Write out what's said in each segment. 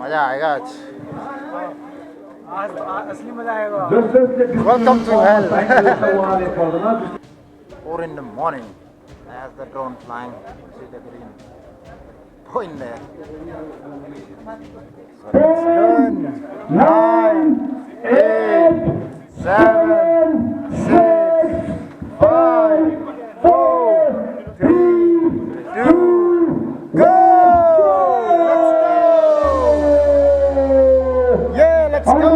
मजा आएगा आज. असली मजा आएगा. Welcome to hell. 4 in the morning. As the drone flying, see the green point there. So let's turn. 9, 8, 7, 6, 5, 4, 3, 2, go! Let's go! Yeah, let's go!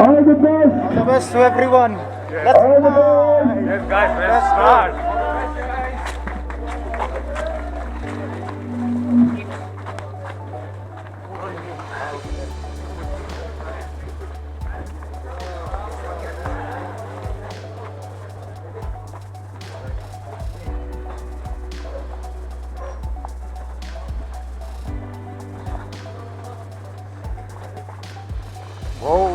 All the best. All the best to everyone. Let's go! Yes, guys, let's start. Whoa!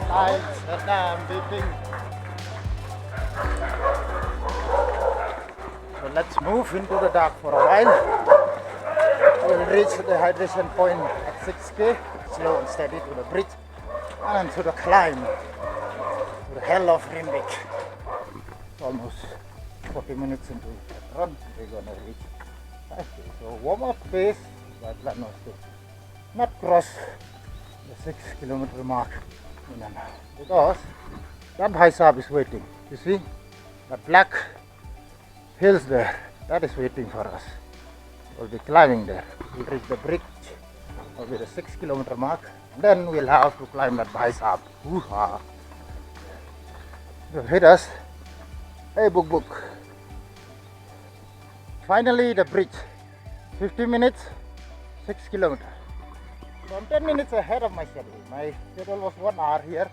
Lights that I'm beeping. So let's move into the dark for a while. We'll reach the hydration point at 6k, slow and steady to the bridge, and to the climb to the hell of Rimbick. It's almost 40 minutes into the run. We're gonna reach 5k. So warm up pace. But plan was to not cross the 6-kilometer mark in an hour, because that Bhai Sahab is waiting. You see that black hills there, that is waiting for us. We'll be climbing there. We'll reach the bridge over the 6-kilometer mark, and then we'll have to climb that Bhai Sahab. Hoo-ha! You'll hit us. Hey, book. Finally the bridge. 50 minutes. 6 kilometers. So I'm 10 minutes ahead of my schedule. My schedule was 1 hour here,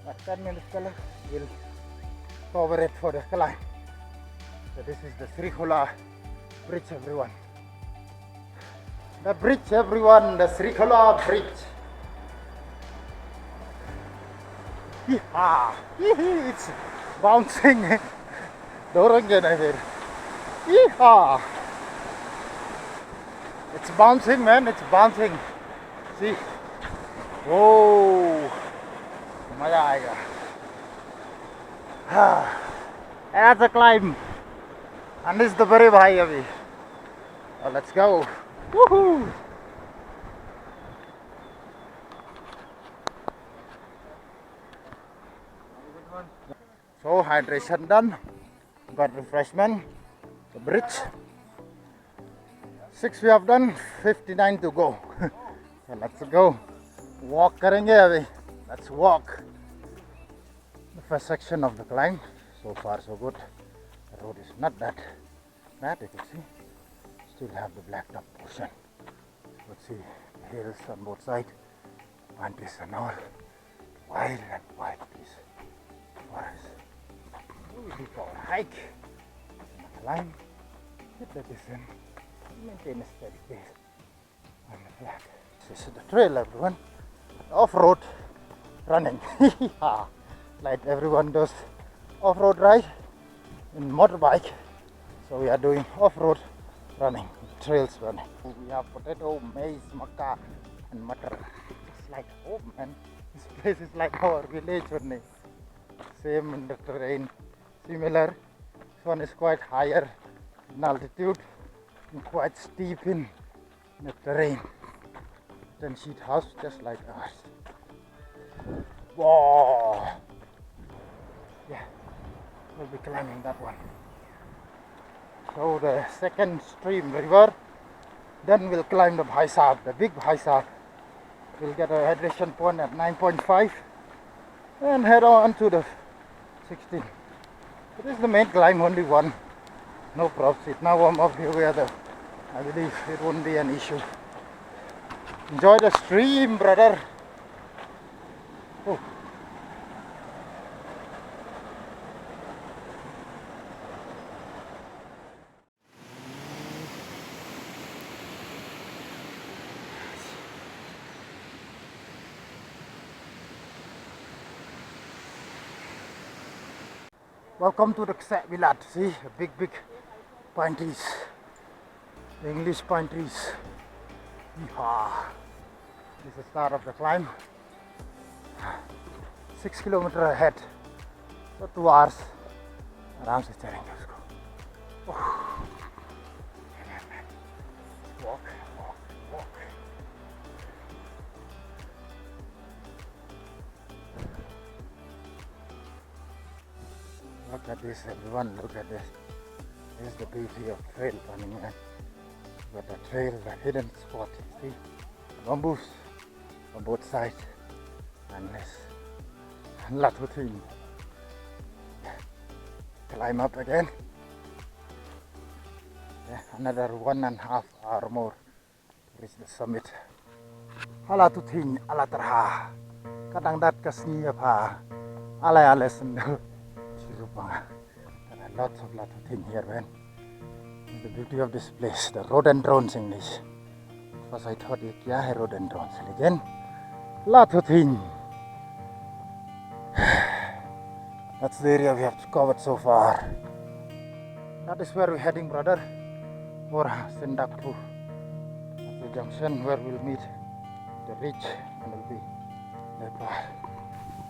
but 10 minutes will cover it for the climb. So this is the Srikhola Bridge, everyone. The bridge, everyone, the Srikhola Bridge. Yeehaw! It's bouncing. Yeehaw! It's bouncing, man, it's bouncing. See? Whoa! Maja aayega. That's a climb. And this is the very high abhi. Oh, let's go. Woohoo! So hydration done. Got refreshment. The bridge. 6 we have done, 59 to go. So let's go. Walk karenge abhi. Let's walk. The first section of the climb. So far so good. The road is not that bad, you can see. Still have the blacked up portion. Let's see the hills on both sides. Mountains and all. Wild and wide this forest. We do our hike. Climb. Hit the descent. Maintain a steady pace on the flat. This is the trail, everyone. Off-road running. Like everyone does off-road ride in motorbike. So we are doing off-road running, trails running. We have potato, maize, maca and mutton. It's like home, man. This place is like our village only. Same in the terrain, similar. This one is quite higher in altitude. Quite steep in the terrain. 10 sheet house just like ours. Whoa! Yeah, we'll be climbing that one. So the second stream river, then we'll climb the Bhai Sahab, the big Bhai Sahab. We'll get a hydration point at 9.5 and head on to the 16. This is the main climb, only one. No props. It now warm up here. I believe it won't be an issue. Enjoy the stream, brother. Oh. Welcome to the Vilat. See, a big pine trees, the English pine trees. Yeehaw. This is the start of the climb. 6 kilometers ahead, so 2 hours. आराम से चलेंगे उसको. Walk, walk, walk. Look at this, everyone. Look at this. This is the beauty of trail running, man. Got the trail, the hidden spot. See, bamboos on both sides, and this lot of things. Climb up again. Another 1.5 hours more to reach the summit. Ala tu thing, ala terha. Kadang dat kasni apa? Ala sendal. Chirupang. There are lots of things here, man. The beauty of this place, the rhododendrons English. First I thought, kya hai rhododendrons? Again, lot of things. That's the area we have covered so far. That is where we're heading, brother. For Syndakphu. At the junction where we'll meet the ridge and will be Nepal,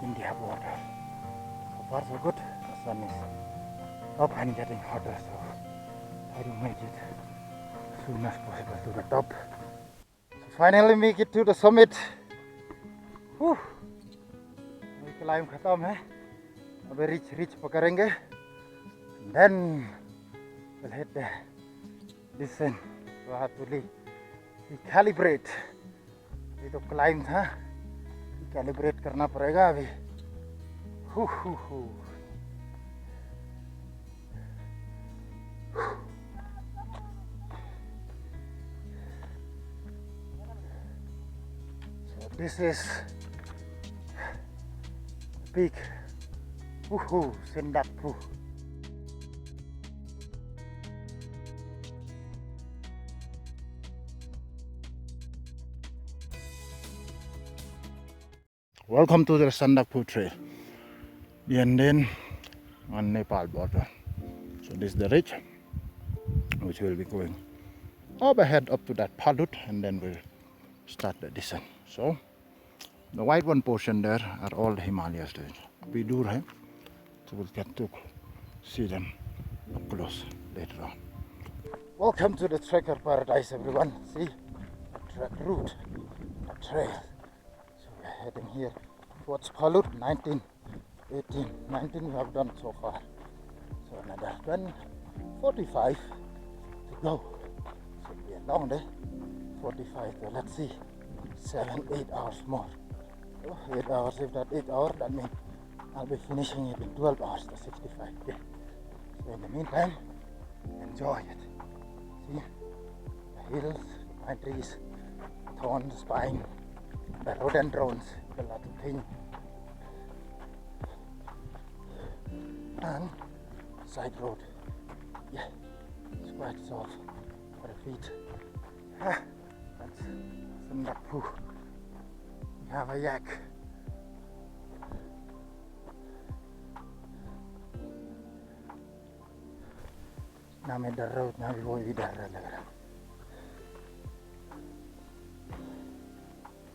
India border. So far so good. The sun is up and getting hotter, so try to make it as soon as possible to the top. So finally make it to the summit. Whew. Climb khatam hai. अब reach पकड़ेंगे, then we'll hit the descent. So I have to recalibrate. ये तो climb था, recalibrate करना पड़ेगा अभी. So this is the peak. Sandakphu. Welcome to the Sandakphu Trail. The ending on Nepal border. So this is the ridge, which will be going up ahead up to that Phalut, and then we'll start the descent. So the white one portion there are all the Himalayas. Bit दूर है. So we'll get to see them up close later on. Welcome to the trekker paradise, everyone. See the trek route, the trail. So we're heading here towards Phalut. 19, 18, 19 we have done so far. So another 45 to go. So it'll be a long day. 45. So let's see, 7-8 hours more. Oh, 8 hours. If that 8 hours, that means I'll be finishing it in 12 hours, the 65K. So in the meantime, enjoy it. See, the hills, the pine trees, thorns, pine, the rhododendrons, a lot of things. And side road. Yeah, it's quite soft for the feet. That's Sandakphu. We have a yak. Now I'm in the road, now we go with the road.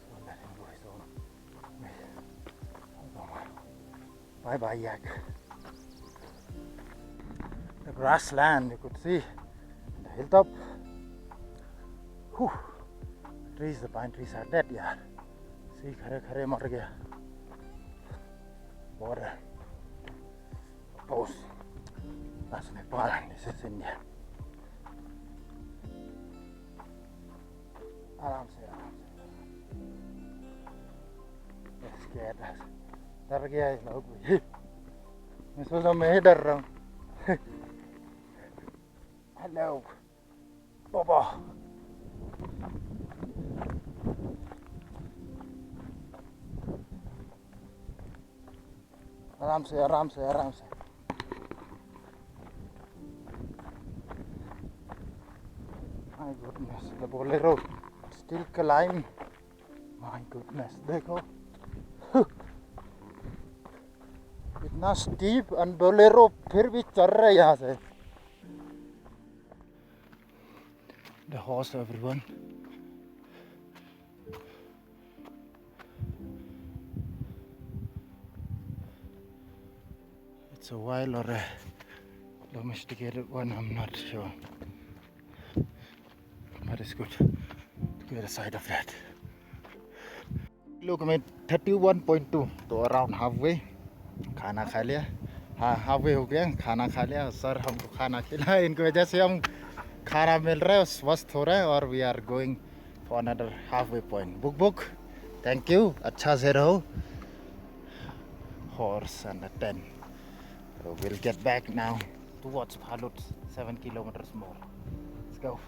So let him go his own way. Bye bye yak. The grassland you could see, the hilltop. Whew. Trees, the pine trees are dead, yeah. See, khare mar gaya. Border. Post. That's Nepal and this is India. आराम से scared us. डर गया है लोग भी. मैं सोचा मैं ही डर रहा हूँ. Hello, Baba. आराम से. My goodness, the bolero still climb. My goodness, देखो. इतना steep and bolero फिर भी चल रहा है यहाँ से. the horse, everyone. It's a wild or a domesticated one, I'm not sure. But it's good to get a sight of that. Look, I mean 31.2 तो around halfway. खाना खा लिया, हाँ halfway हो गया, खाना खा लिया. सर हमको खाना खिलाया, इनकी वजह से हम खाना मिल रहा है, स्वस्थ हो रहा है. और we are going for another halfway point. Book thank you, अच्छा से रहो. Horse and a tent. So we'll get back now towards Phalut, 7 kilometers more. Let's go.